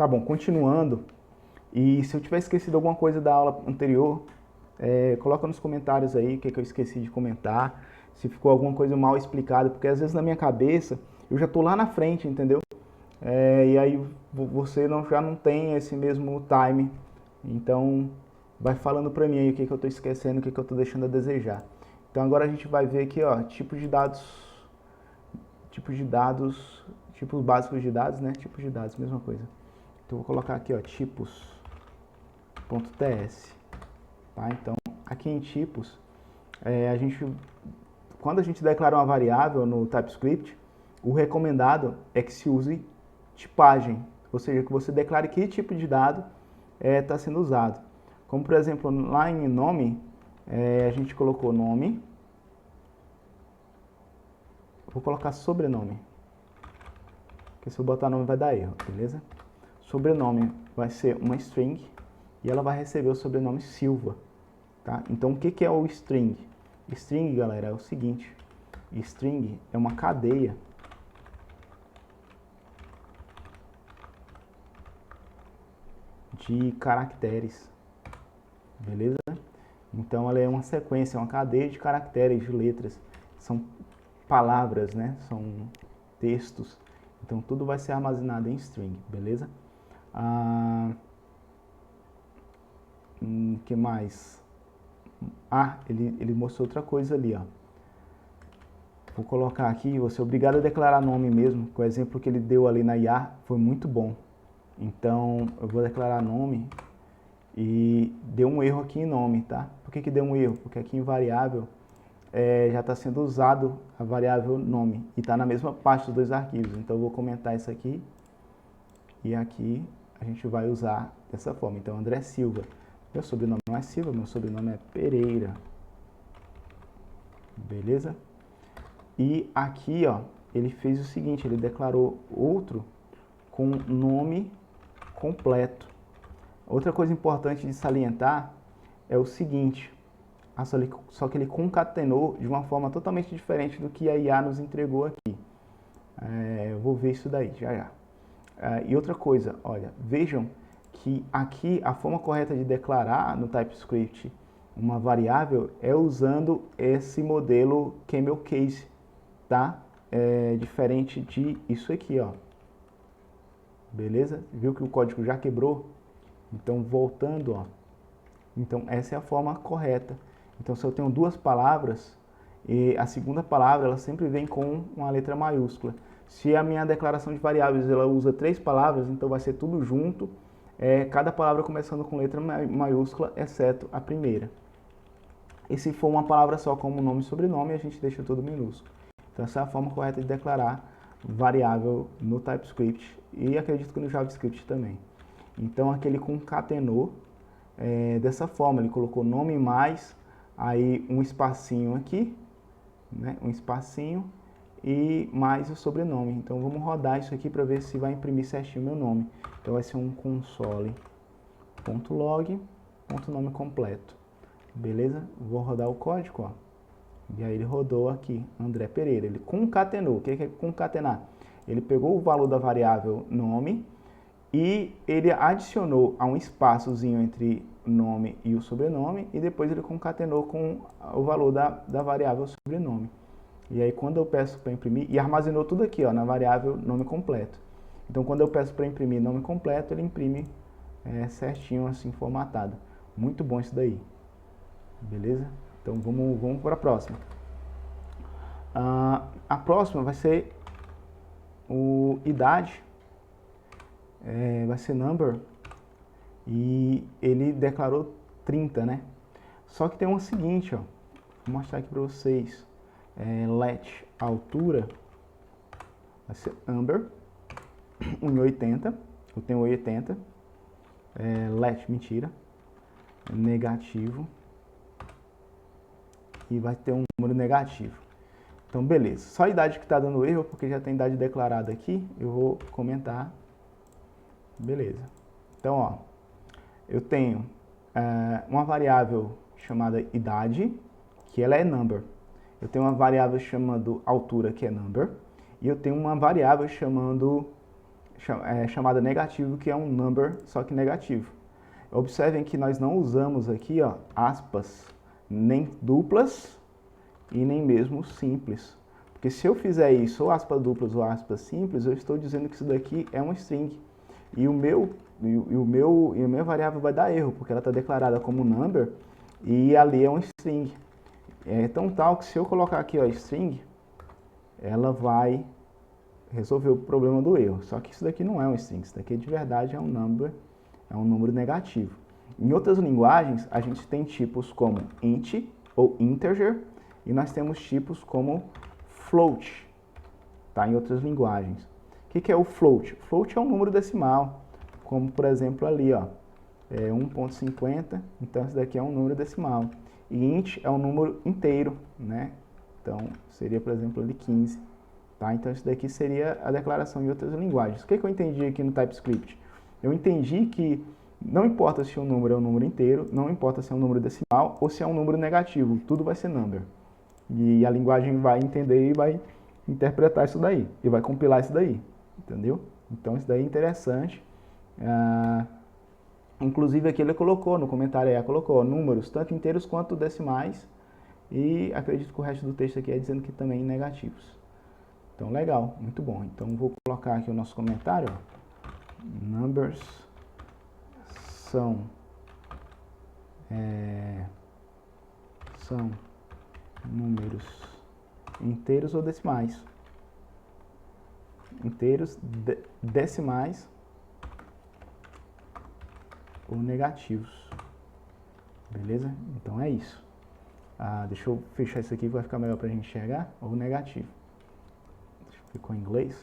Tá bom, continuando. E se eu tiver esquecido alguma coisa da aula anterior, coloca nos comentários aí o que eu esqueci de comentar, se ficou alguma coisa mal explicada, porque às vezes na minha cabeça eu já tô lá na frente, entendeu? E aí você já não tem esse mesmo time. Então vai falando pra mim aí o que eu tô esquecendo, o que eu tô deixando a desejar. Então agora a gente vai ver aqui, ó, tipos básicos de dados, né? Tipos de dados, mesma coisa. Então vou colocar aqui, ó, tipos.ts, tá? Então aqui em tipos, quando a gente declara uma variável no TypeScript, o recomendado é que se use tipagem, ou seja, que você declare que tipo de dado está sendo usado. Como por exemplo, lá em nome, a gente colocou nome, vou colocar sobrenome, porque se eu botar nome vai dar erro, beleza? Sobrenome vai ser uma string e ela vai receber o sobrenome Silva, tá? Então o que é o string? String, galera, é o seguinte, string é uma cadeia de caracteres, beleza? Então ela é uma sequência, uma cadeia de caracteres, de letras, são palavras, né? São textos, então tudo vai ser armazenado em string, beleza? Que mais? Ele mostrou outra coisa ali, ó. Vou colocar aqui, você é obrigado a declarar nome mesmo, que o exemplo que ele deu ali na IA foi muito bom. Então, eu vou declarar nome e deu um erro aqui em nome, tá? Por que deu um erro? Porque aqui em variável já está sendo usado a variável nome e está na mesma parte dos dois arquivos. Então, eu vou comentar isso aqui e aqui a gente vai usar dessa forma. Então, André Silva. Meu sobrenome não é Silva, meu sobrenome é Pereira. Beleza? E aqui, ó, ele fez o seguinte, ele declarou outro com nome completo. Outra coisa importante de salientar é o seguinte, só que ele concatenou de uma forma totalmente diferente do que a IA nos entregou aqui. Eu vou ver isso daí, já já. E outra coisa, olha, vejam que aqui a forma correta de declarar no TypeScript uma variável é usando esse modelo camel case, tá? Diferente de isso aqui, ó. Beleza? Viu que o código já quebrou? Então, voltando, ó. Então, essa é a forma correta. Então, se eu tenho duas palavras, e a segunda palavra, ela sempre vem com uma letra maiúscula. Se a minha declaração de variáveis, ela usa três palavras, então vai ser tudo junto, cada palavra começando com letra maiúscula, exceto a primeira. E se for uma palavra só, como nome e sobrenome, a gente deixa tudo minúsculo. Então, essa é a forma correta de declarar variável no TypeScript e acredito que no JavaScript também. Então, aqui ele concatenou dessa forma, ele colocou nome mais, aí um espacinho aqui, né, um espacinho e mais o sobrenome. Então, vamos rodar isso aqui para ver se vai imprimir certinho o meu nome. Então, vai ser um console.log.nome completo. Beleza? Vou rodar o código, ó. E aí ele rodou aqui, André Pereira. Ele concatenou. O que é concatenar? Ele pegou o valor da variável nome e ele adicionou a um espaçozinho entre nome e o sobrenome e depois ele concatenou com o valor da variável sobrenome. E aí quando eu peço para imprimir, e armazenou tudo aqui, ó, na variável nome completo. Então quando eu peço para imprimir nome completo, ele imprime certinho assim, formatado. Muito bom isso daí. Beleza? Então vamos para a próxima. A próxima vai ser o idade, vai ser number, e ele declarou 30, né? Só que tem uma seguinte, ó, vou mostrar aqui para vocês. Let altura vai ser number 1,80, eu tenho 1,80. Let, mentira, negativo, e vai ter um número negativo. Então, beleza. Só a idade que está dando erro, porque já tem idade declarada aqui, eu vou comentar. Beleza. Então, ó, eu tenho uma variável chamada idade, que ela é number. Eu tenho uma variável chamada altura, que é number. E eu tenho uma variável chamada negativo, que é um number, só que negativo. Observem que nós não usamos aqui, ó, aspas, nem duplas e nem mesmo simples. Porque se eu fizer isso, ou aspas duplas ou aspas simples, eu estou dizendo que isso daqui é um string. E a minha variável vai dar erro, porque ela está declarada como number e ali é um string. É tão tal que se eu colocar aqui, ó, string, ela vai resolver o problema do erro. Só que isso daqui não é um string, isso daqui de verdade é um number, é um número negativo. Em outras linguagens, a gente tem tipos como int ou integer, e nós temos tipos como float, tá? Em outras linguagens. O que é o float? Float é um número decimal, como por exemplo ali, ó, 1.50, então esse daqui é um número decimal. E int é um número inteiro, né? Então seria, por exemplo, ali 15. Tá? Então isso daqui seria a declaração em outras linguagens. O que eu entendi aqui no TypeScript? Eu entendi que não importa se o número é um número inteiro, não importa se é um número decimal ou se é um número negativo, tudo vai ser number. E a linguagem vai entender e vai interpretar isso daí, e vai compilar isso daí, entendeu? Então isso daí é interessante. Inclusive aqui ele colocou, no comentário colocou números, tanto inteiros quanto decimais, e acredito que o resto do texto aqui é dizendo que também negativos. Então legal, muito bom. Então vou colocar aqui o nosso comentário, ó. Numbers são números inteiros ou decimais. Inteiros, decimais ou negativos. Beleza? Então é isso. Deixa eu fechar isso aqui, vai ficar melhor para a gente enxergar. Ou negativo. Ficou em inglês.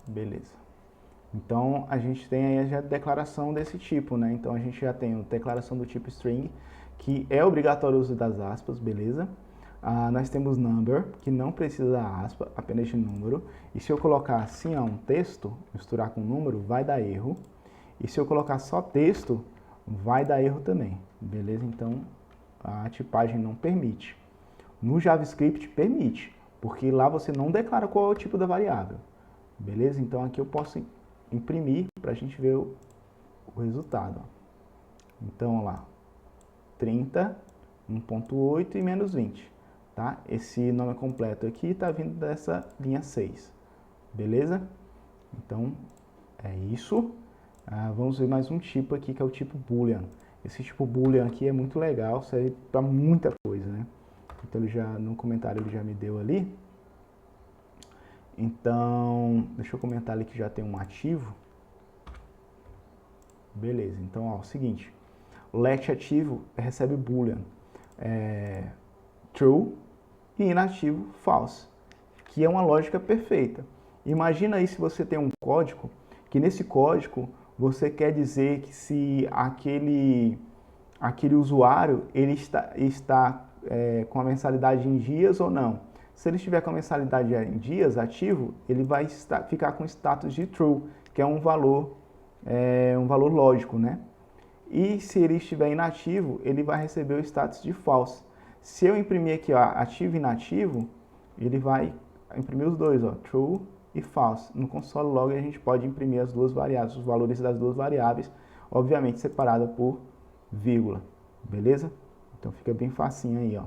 Beleza. Então a gente tem aí a declaração desse tipo, né? Então a gente já tem a declaração do tipo string, que é obrigatório o uso das aspas, beleza? Nós temos number, que não precisa da aspa, apenas de número. E se eu colocar assim, ó, um texto, misturar com número, vai dar erro. E se eu colocar só texto, vai dar erro também, beleza? Então a tipagem não permite. No JavaScript permite, porque lá você não declara qual é o tipo da variável, beleza? Então aqui eu posso imprimir para a gente ver o resultado. Então, lá, 30, 1.8 e menos 20, tá? Esse nome completo aqui está vindo dessa linha 6, beleza? Então, é isso. Vamos ver mais um tipo aqui, que é o tipo Boolean. Esse tipo Boolean aqui é muito legal, serve para muita coisa, né? Então, ele já, no comentário ele já me deu ali. Então, deixa eu comentar ali que já tem um ativo. Beleza, então, ó, o seguinte. O let ativo recebe Boolean true e inativo false, que é uma lógica perfeita. Imagina aí se você tem um código, que nesse código você quer dizer que se aquele usuário ele está com a mensalidade em dias ou não. Se ele estiver com a mensalidade em dias ativo, ele vai ficar com status de true, que é um valor lógico, né? E se ele estiver inativo, ele vai receber o status de false. Se eu imprimir aqui, ó, ativo e inativo, ele vai imprimir os dois, ó, true e false. No console log a gente pode imprimir as duas variáveis, os valores das duas variáveis, obviamente separada por vírgula, beleza? Então fica bem facinho aí, ó.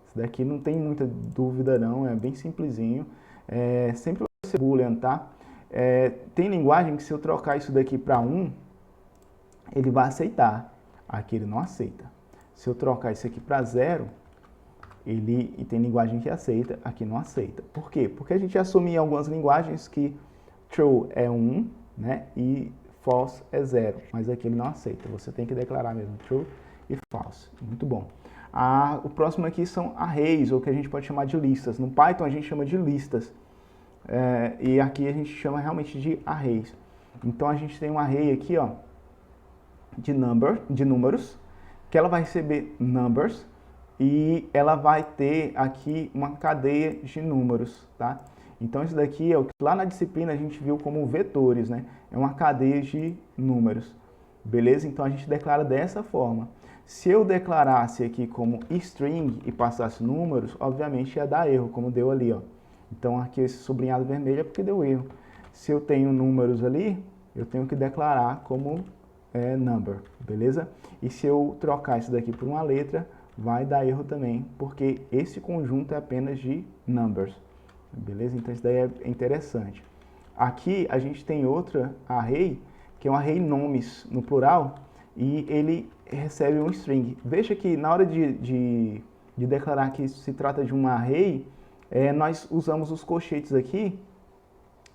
Isso daqui não tem muita dúvida não, é bem simplesinho. Sempre vai ser boolean, tá? Tem linguagem que se eu trocar isso daqui para 1, ele vai aceitar. Aqui ele não aceita. Se eu trocar isso aqui para 0, e tem linguagem que aceita, aqui não aceita. Por quê? Porque a gente assume em algumas linguagens que true é 1, né, e false é 0, mas aqui ele não aceita. Você tem que declarar mesmo true e false. Muito bom. O próximo aqui são arrays, ou que a gente pode chamar de listas. No Python a gente chama de listas, e aqui a gente chama realmente de arrays. Então a gente tem um array aqui, ó, de números, que ela vai receber numbers, e ela vai ter aqui uma cadeia de números, tá? Então isso daqui é o que lá na disciplina a gente viu como vetores, né? É uma cadeia de números, beleza? Então a gente declara dessa forma. Se eu declarasse aqui como string e passasse números, obviamente ia dar erro, como deu ali, ó. Então aqui esse sublinhado vermelho é porque deu erro. Se eu tenho números ali, eu tenho que declarar como number, beleza? E se eu trocar isso daqui por uma letra, vai dar erro também, porque esse conjunto é apenas de numbers, beleza? Então isso daí é interessante. Aqui a gente tem outra array, que é um array nomes no plural, e ele recebe um string. Veja que na hora de declarar que se trata de um array, nós usamos os colchetes aqui,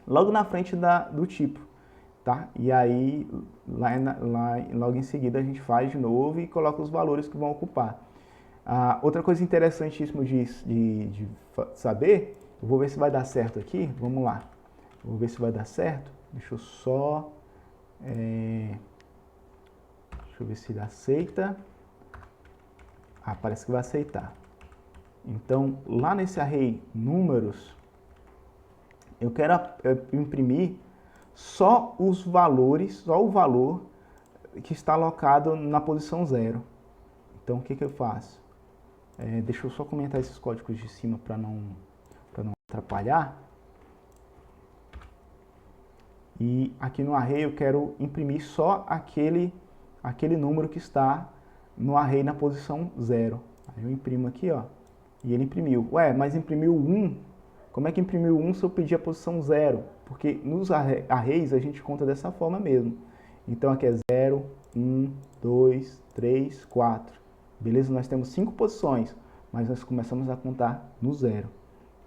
logo na frente do tipo, tá? E aí, logo em seguida, a gente faz de novo e coloca os valores que vão ocupar. Outra coisa interessantíssima de saber, eu vou ver se vai dar certo aqui, vamos lá. Vou ver se vai dar certo, deixa eu só... deixa eu ver se ele aceita. Parece que vai aceitar. Então, lá nesse array números, eu quero imprimir só os valores, só o valor que está alocado na posição 0. Então, o que eu faço? Deixa eu só comentar esses códigos de cima para não atrapalhar. E aqui no array eu quero imprimir só aquele número que está no array na posição 0. Aí eu imprimo aqui, ó, e ele imprimiu. Ué, mas imprimiu 1? Como é que imprimiu 1 se eu pedir a posição 0? Porque nos arrays a gente conta dessa forma mesmo. Então aqui é 0, 1, 2, 3, 4. Beleza? Nós temos 5 posições, mas nós começamos a contar no 0,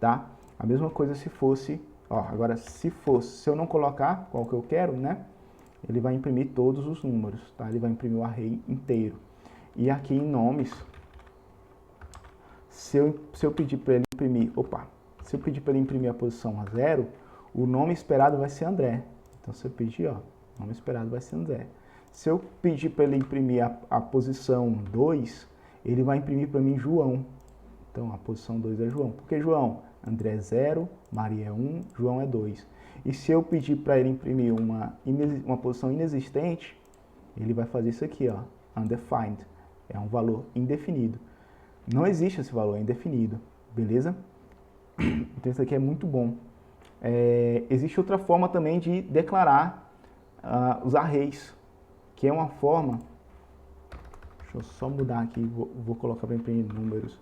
tá? A mesma coisa se fosse, ó, agora se eu não colocar qual que eu quero, né? Ele vai imprimir todos os números, tá? Ele vai imprimir o array inteiro. E aqui em nomes, se eu pedir para ele imprimir, se eu pedir para ele imprimir a posição 0, o nome esperado vai ser André. Então, se eu pedir, ó, o nome esperado vai ser André. Se eu pedir para ele imprimir a posição 2, ele vai imprimir para mim João. Então, a posição 2 é João. Por que João? André é 0, Maria é 1, João é 2. E se eu pedir para ele imprimir uma posição inexistente, ele vai fazer isso aqui, ó, undefined. É um valor indefinido. Não existe esse valor, é indefinido, beleza? Então isso aqui é muito bom. Existe outra forma também de declarar os arrays, que é uma forma... Deixa eu só mudar aqui, vou colocar para imprimir números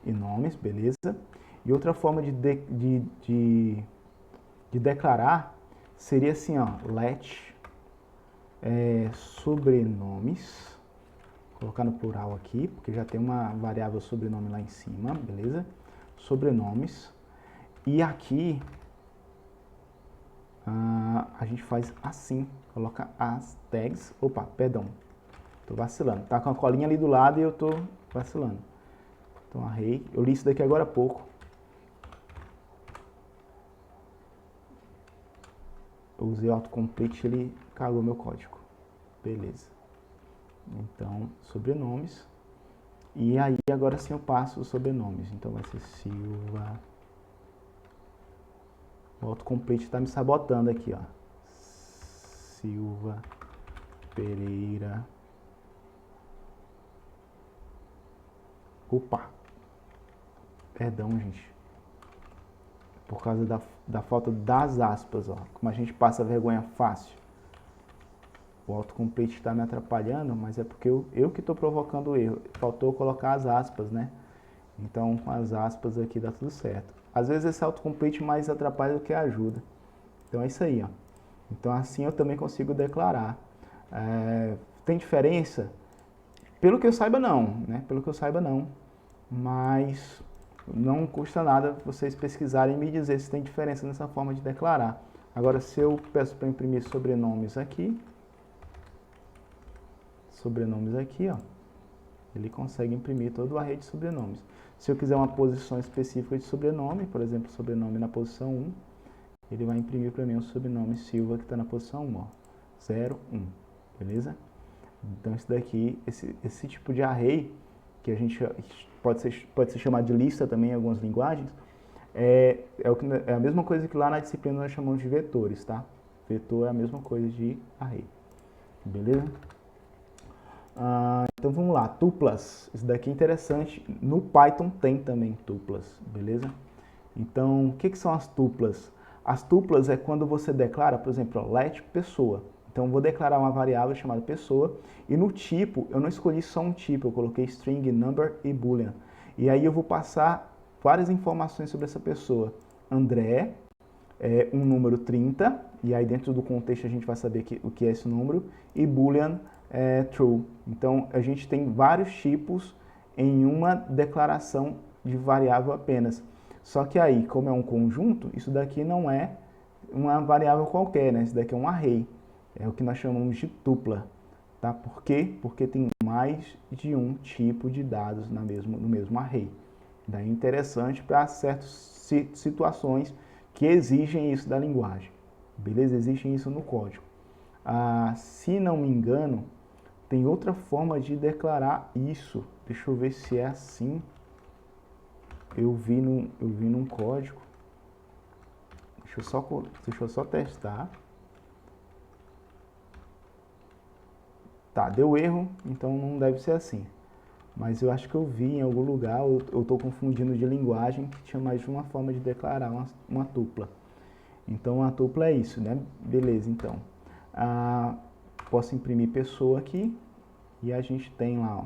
e nomes, beleza? E outra forma de declarar seria assim, ó, let sobrenomes... Vou colocar no plural aqui, porque já tem uma variável sobrenome lá em cima, beleza? Sobrenomes. E aqui, a gente faz assim, coloca as tags. Opa, perdão, tô vacilando. Tá com a colinha ali do lado e eu tô vacilando. Então, array, eu li isso daqui agora há pouco. Eu usei autocomplete, ele cagou meu código. Beleza. Então, sobrenomes. E aí, agora sim eu passo os sobrenomes. Então, vai ser Silva. O autocomplete está me sabotando aqui, ó. Silva Pereira. Opa! Perdão, gente. Por causa da falta das aspas, ó. Como a gente passa vergonha fácil. O autocomplete está me atrapalhando, mas é porque eu que estou provocando o erro. Faltou colocar as aspas, né? Então, com as aspas aqui dá tudo certo. Às vezes esse autocomplete mais atrapalha do que ajuda. Então é isso aí, ó. Então assim eu também consigo declarar. Tem diferença? Pelo que eu saiba não, né? Pelo que eu saiba não. Mas não custa nada vocês pesquisarem e me dizer se tem diferença nessa forma de declarar. Agora, se eu peço para imprimir sobrenomes aqui, ó, ele consegue imprimir todo o array de sobrenomes. Se eu quiser uma posição específica de sobrenome, por exemplo, sobrenome na posição 1, ele vai imprimir para mim o sobrenome Silva que está na posição 1, ó, 0, 1, beleza? Então isso daqui, esse tipo de array, que a gente pode ser chamado de lista também em algumas linguagens, é a mesma coisa que lá na disciplina nós chamamos de vetores, tá? Vetor é a mesma coisa de array, beleza? Então vamos lá, tuplas, isso daqui é interessante, no Python tem também tuplas, beleza? Então, o que que são as tuplas? As tuplas é quando você declara, por exemplo, ó, let pessoa. Então, eu vou declarar uma variável chamada pessoa, e no tipo, eu não escolhi só um tipo, eu coloquei string, number e boolean. E aí eu vou passar várias informações sobre essa pessoa. André é um número 30, e aí dentro do contexto a gente vai saber o que é esse número, e boolean é true. Então, a gente tem vários tipos em uma declaração de variável apenas. Só que aí, como é um conjunto, isso daqui não é uma variável qualquer, né? Isso daqui é um array. É o que nós chamamos de tupla. Tá? Por quê? Porque tem mais de um tipo de dados no mesmo array. Daí é interessante para certas situações que exigem isso da linguagem. Beleza? Exigem isso no código. Se não me engano, tem outra forma de declarar isso. Deixa eu ver se é assim. Eu vi num código. Deixa eu só testar. Tá, deu erro, então não deve ser assim. Mas eu acho que eu vi em algum lugar, eu estou confundindo de linguagem, que tinha mais de uma forma de declarar uma tupla. Então, a tupla é isso, né? Beleza, então. Posso imprimir pessoa aqui, e a gente tem lá, ó.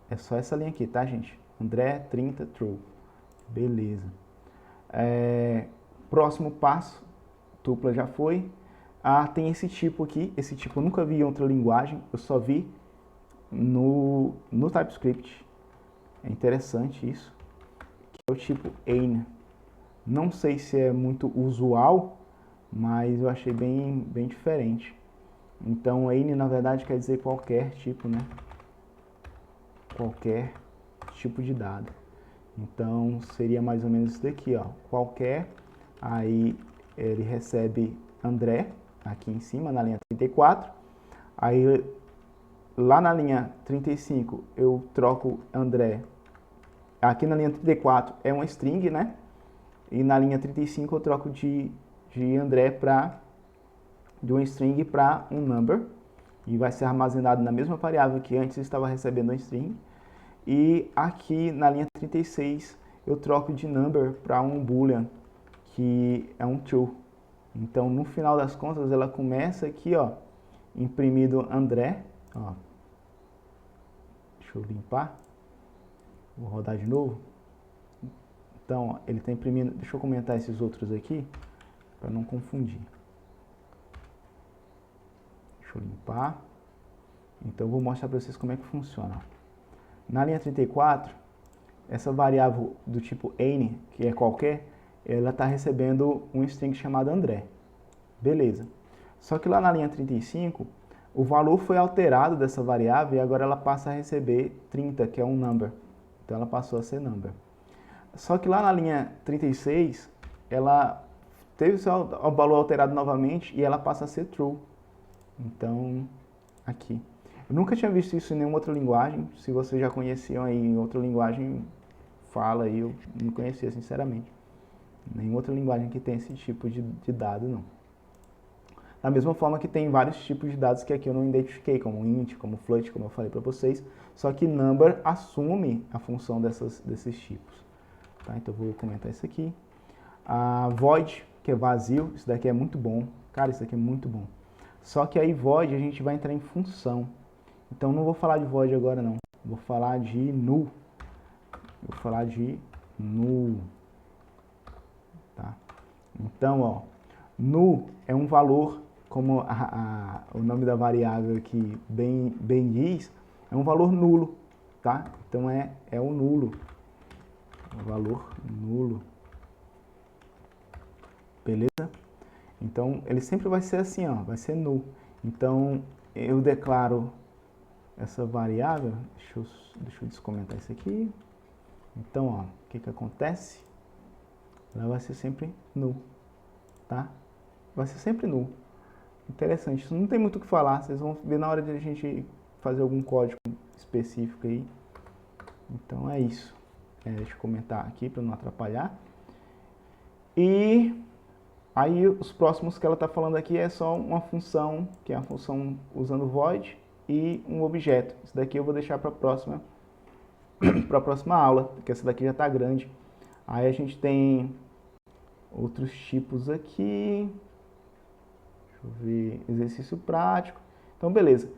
É só essa linha aqui, tá, gente? André, 30, true. Beleza. Próximo passo, tupla já foi. Tem esse tipo aqui, esse tipo eu nunca vi em outra linguagem, eu só vi no TypeScript. É interessante isso, que é o tipo ANY. Não sei se é muito usual, mas eu achei bem diferente. Então, ANY na verdade quer dizer qualquer tipo, né? Qualquer tipo de dado. Então, seria mais ou menos isso daqui, ó. Qualquer, aí ele recebe André, aqui em cima, na linha 34. Aí, lá na linha 35, eu troco André. Aqui na linha 34 é uma string, né? E na linha 35 eu troco de André de uma string para um number. E vai ser armazenado na mesma variável que antes estava recebendo uma string. E aqui na linha 36 eu troco de number para um boolean, que é um true. Então, no final das contas, ela começa aqui, ó, imprimido André, ó. Deixa eu limpar. Vou rodar de novo. Então, ó, ele está imprimindo. Deixa eu comentar esses outros aqui, para não confundir. Deixa eu limpar. Então, eu vou mostrar para vocês como é que funciona. Na linha 34, essa variável do tipo any, que é qualquer, ela está recebendo um string chamado André. Beleza. Só que lá na linha 35, o valor foi alterado dessa variável e agora ela passa a receber 30, que é um number. Então ela passou a ser number. Só que lá na linha 36, ela teve o seu valor alterado novamente e ela passa a ser true. Então, aqui. Eu nunca tinha visto isso em nenhuma outra linguagem. Se vocês já conheciam aí em outra linguagem, fala aí. Eu não conhecia, sinceramente. Nenhuma outra linguagem que tem esse tipo de dado, não. Da mesma forma que tem vários tipos de dados que aqui eu não identifiquei, como int, como float, como eu falei para vocês. Só que number assume a função desses tipos. Tá? Então eu vou comentar isso aqui. Void, que é vazio, isso daqui é muito bom. Cara, isso daqui é muito bom. Só que aí void a gente vai entrar em função. Então não vou falar de void agora não. Vou falar de null. Vou falar de null. Tá? Então, ó, null é um valor, como o nome da variável aqui bem diz, é um valor nulo, tá? Então é o nulo, o valor nulo, beleza? Então ele sempre vai ser assim, ó, vai ser null. Então eu declaro essa variável, deixa eu descomentar isso aqui. Então, ó, o que que acontece? Ela vai ser sempre null, tá? Vai ser sempre null. Interessante, isso não tem muito o que falar, vocês vão ver na hora de a gente fazer algum código específico aí. Então é isso. Deixa eu comentar aqui para não atrapalhar. E aí os próximos que ela está falando aqui é só uma função, que é a função usando void e um objeto. Isso daqui eu vou deixar para a próxima aula, porque essa daqui já está grande. Aí a gente tem outros tipos aqui. Deixa eu ver, exercício prático. Então, beleza.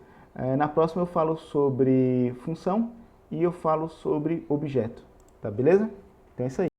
Na próxima eu falo sobre função e eu falo sobre objeto, tá beleza? Então é isso aí.